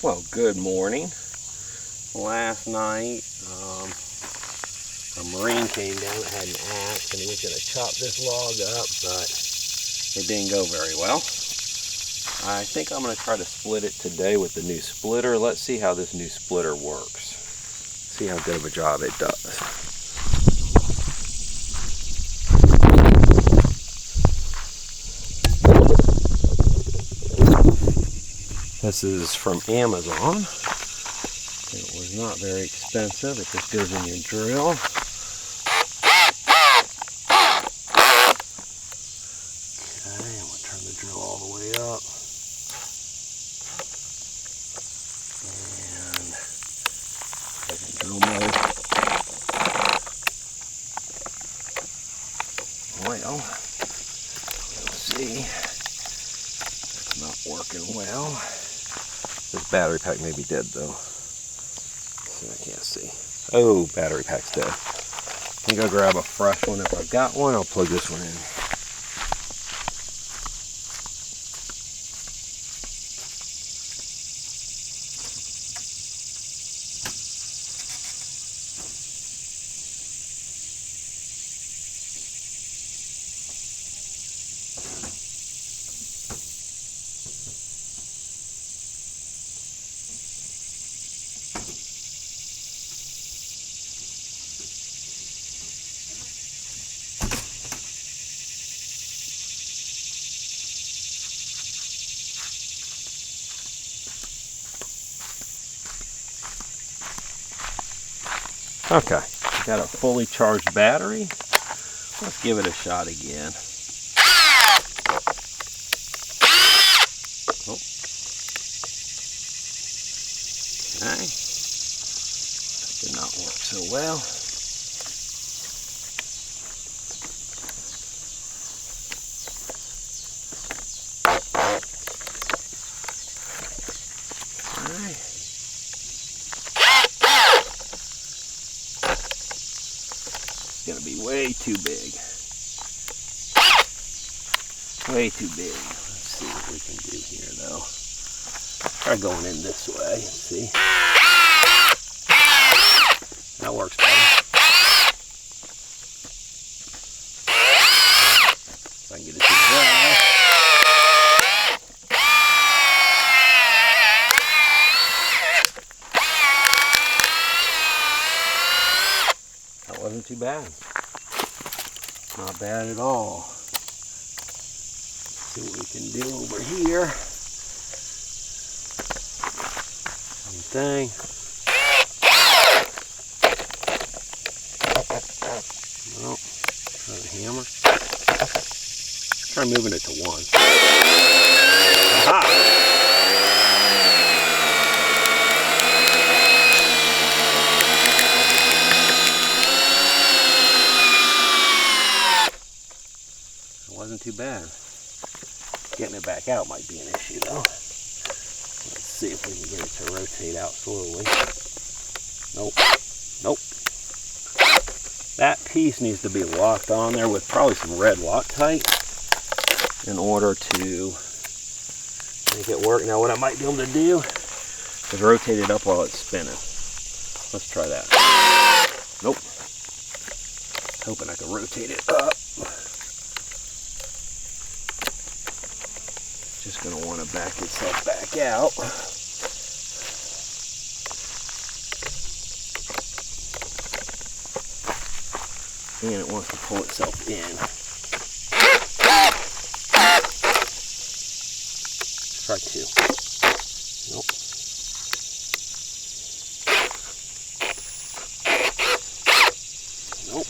Well, good morning. Last night, a Marine came down that had an axe and he was going to chop this log up, but it didn't go very well. I think I'm going to try to split it today with the new splitter. Let's see how this new splitter works. See how good of a job it does. This is from Amazon. It was not very expensive. It just goes in your drill. Okay, I'm going to turn the drill all the way up. And second drill mode. Well, let's see. It's not working well. This battery pack may be dead though. So I can't see. Oh, battery pack's dead. I think I'll grab a fresh one. If I've got one, I'll plug this one in. Okay, got a fully charged battery. Let's give it a shot again. Oh. Okay, that did not work so well. Gonna be way too big. Way too big. Let's see what we can do here though. Try going in this way and see. That works better. If I can get it to dry. That wasn't too bad. Not bad at all. Let's see what we can do over here. Same thing. Well, try the hammer. Try moving it to 1. Aha! Wasn't too bad. Getting it back out might be an issue though. Let's see if we can get it to rotate out slowly. Nope. Nope. That piece needs to be locked on there with probably some red Loctite in order to make it work. Now what I might be able to do is rotate it up while it's spinning. Let's try that. Nope. Hoping I can rotate it up. Just going to want to back itself back out. And it wants to pull itself in. Try 2. Nope. Nope.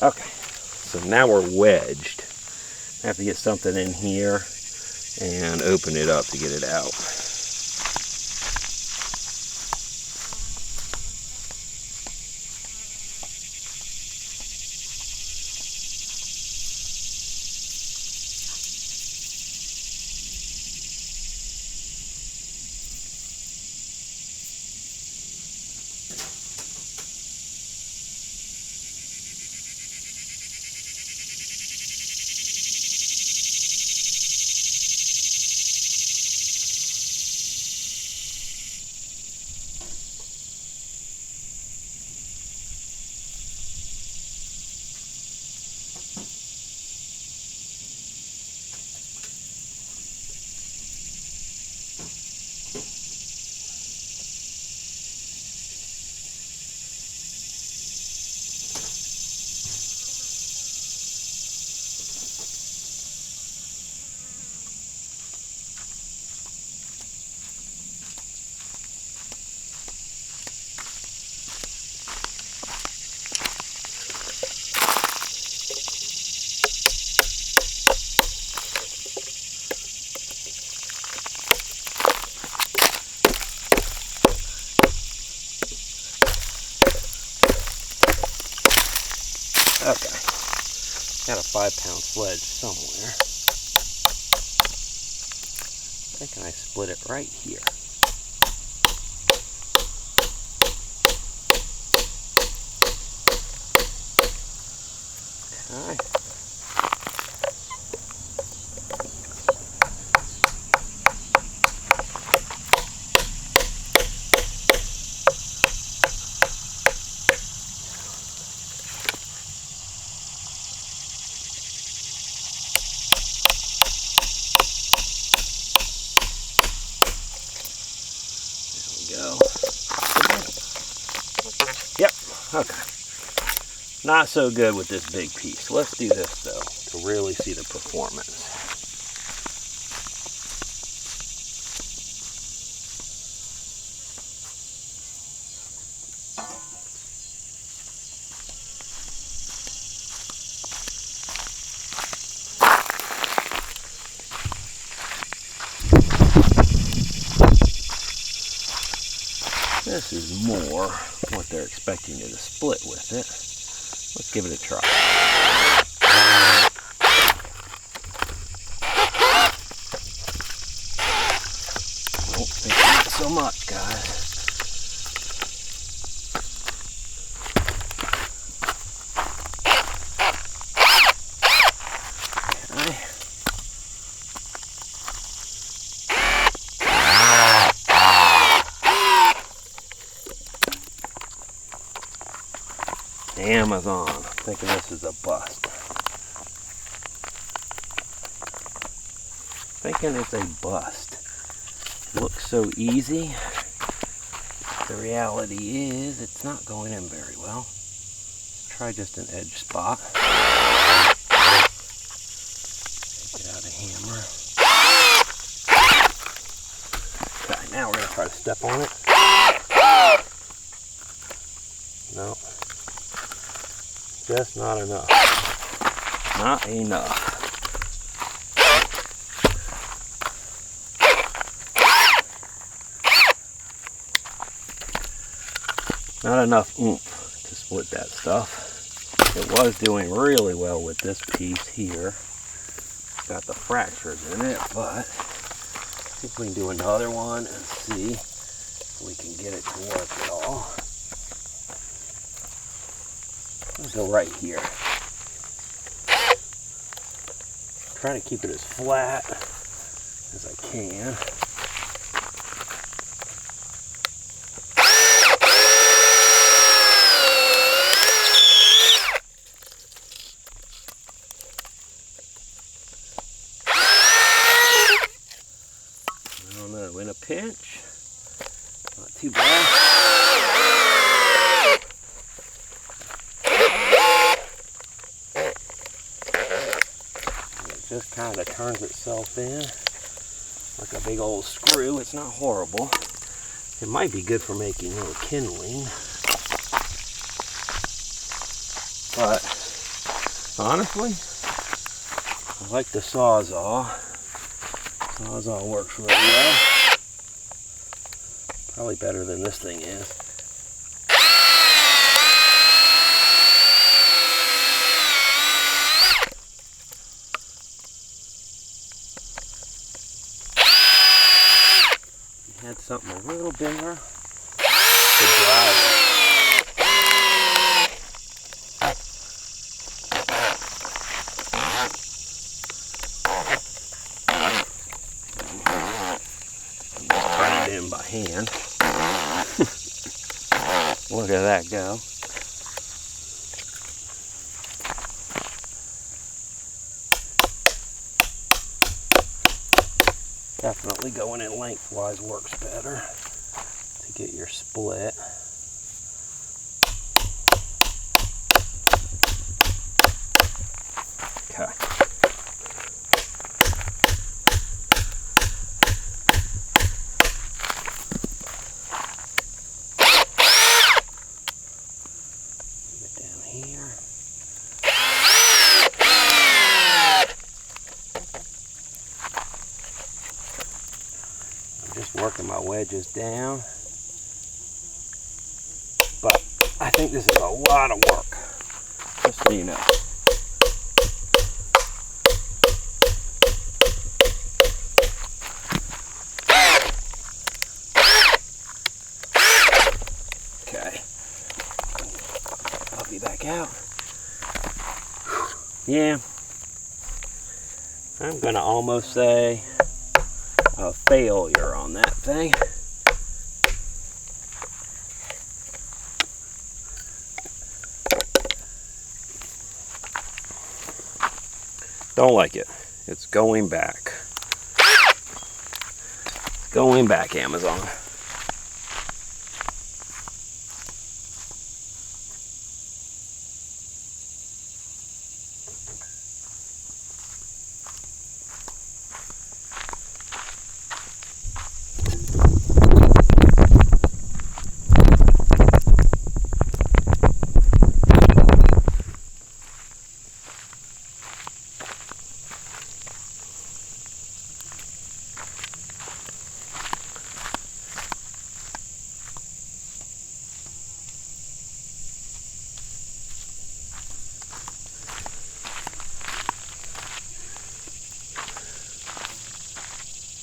Okay, so now we're wedged. I have to get something in here and open it up to get it out. Okay, got a 5-pound sledge somewhere. I think I split it right here. Okay. Go. Yep, okay. Not so good with this big piece. Let's do this though, to really see the performance. This is more what they're expecting you to split with it. Let's give it a try. Don't think not so much, guys. Okay. Amazon. I'm thinking this is a bust. Thinking it's a bust. It looks so easy. The reality is it's not going in very well. Let's try just an edge spot. Take it out of hammer. Okay, now we're going to try to step on it. No. Just not enough. Not enough. Not enough oomph to split that stuff. It was doing really well with this piece here. Got the fractures in it, but I think we can do another one and see if we can get it to work at all. Let's go right here. Try to keep it as flat as I can. I don't know, in a pinch, not too bad. Just kind of turns itself in like a big old screw. It's not horrible. It might be good for making little kindling, but honestly, I like the Sawzall. Sawzall works really well. Probably better than this thing is. Had something a little bigger to drive it. Turn it in by hand. Look at that go. Definitely going in lengthwise works better to get your split. Okay. Move it down here. I'm just working my wedges down. But I think this is a lot of work, just so you know. Okay, I'll be back out. Yeah, I'm gonna almost say a failure on that thing. Don't like it. It's going back. Going back, Amazon.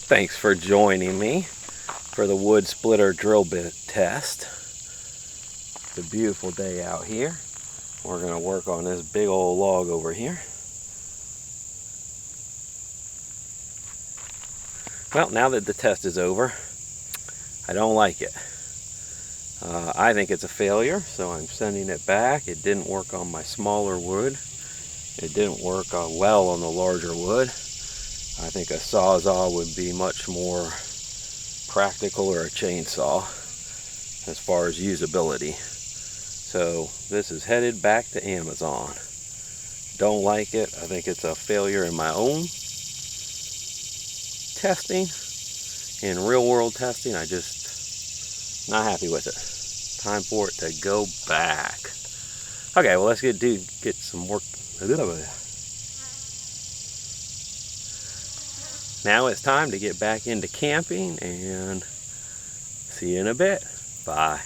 Thanks for joining me for the wood splitter drill bit test. It's a beautiful day out here. We're going to work on this big old log over here. Well, now that the test is over, I don't like it. I think it's a failure, so I'm sending it back. It didn't work on my smaller wood. It didn't work well on the larger wood. I think a sawzall would be much more practical, or a chainsaw, as far as usability. So this is headed back to Amazon. Don't like it. I think it's a failure in my own testing. In real world testing, I just not happy with it. Time for it to go back. Okay, well, let's get some work. Now it's time to get back into camping, and see you in a bit. Bye.